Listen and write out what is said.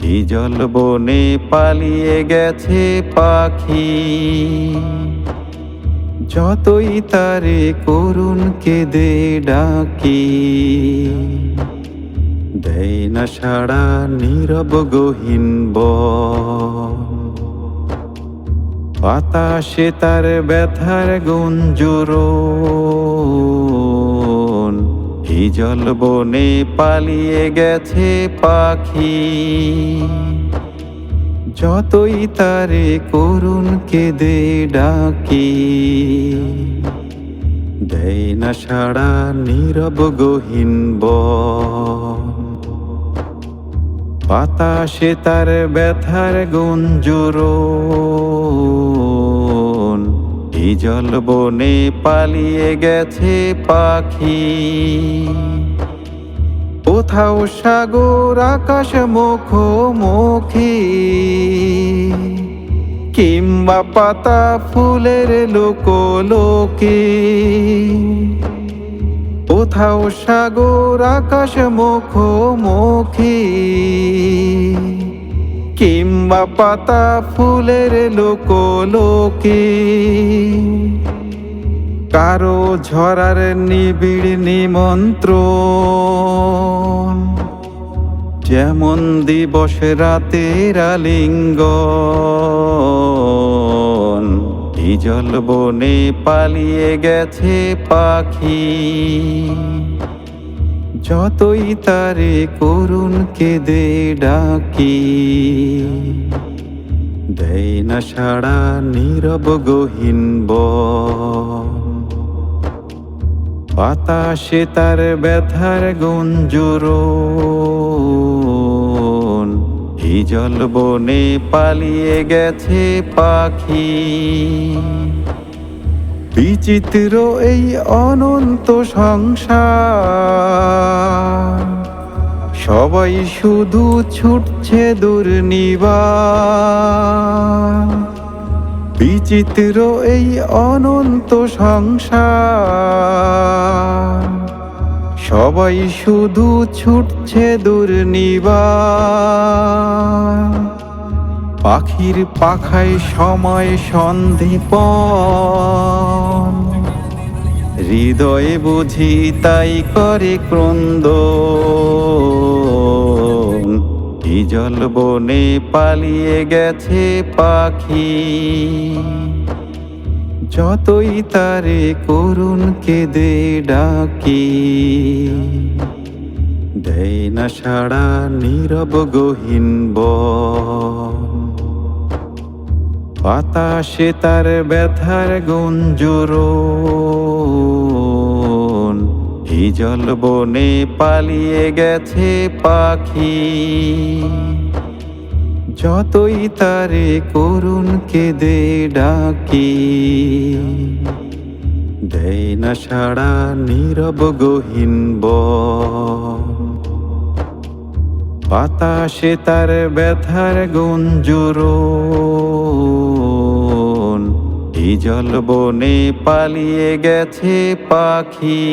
এই জল বনে পালিয়ে গেছে পাখি। যতই তারে করুণ কেঁদে ডাকি, দেয় না সাড়া নীরব গহীন বন। বাতাসে তার ব্যথার গুঞ্জরণ। এই জল বনে পালিয়ে গেছে পাখি। যতই তারে করুণ কেঁদে ডাকি, দেয় না সাড়া নীরব গহীন বন। বাতাসে তার ব্যথার গুঞ্জরণ। এই জল বনে পালিয়ে গেছে পাখি। কোথাও সাগর আকাশ মুখোমুখি, কিংবা পাতা ফুলের লোকোলোকি। কোথাও সাগর আকাশ মুখোমুখি, কিংবা পাতা ফুলের লোকোলোকি। কারো ঝরার নিবিড় নিমন্ত্রণ, যেমন দিবস রাতের আলিঙ্গন। এই জল বনে পালিয়ে গেছে পাখি। যতই তারে করুণ কেঁদে ডাকি, দেয় না সাড়া নীরব গহীন বন। বাতাসে তার ব্যথার গুঞ্জরণ। এই জল বনে পালিয়ে গেছে পাখি। বিচিত্র এই অনন্ত সংসার, সবাই শুধু ছুটছে দুর্নিবার। বিচিত্র এই অনন্ত সংসার, সবাই শুধু ছুটছে দুর্নিবার। পাখির পাখায় সময় সন্ধিপন, হৃদয়ে বুঝি তাই করে ক্রন্দন। এই জল বনে পালিয়ে গেছে পাখি। যতই তারে করুণ কেঁদে ডাকি, দেয় না সাড়া নীরব গহীন বন। বাতাসে তার ব্যথার গুঞ্জরণ। এই জল বনে পালিয়ে গেছে পাখি। যতই তারে করুণ কেঁদে ডাকি, দেয় না সাড়া নীরব গহীন বন। বাতাসে তার ব্যথার গুঞ্জরণ। এই জল বনে পালিয়ে গেছে পাখি।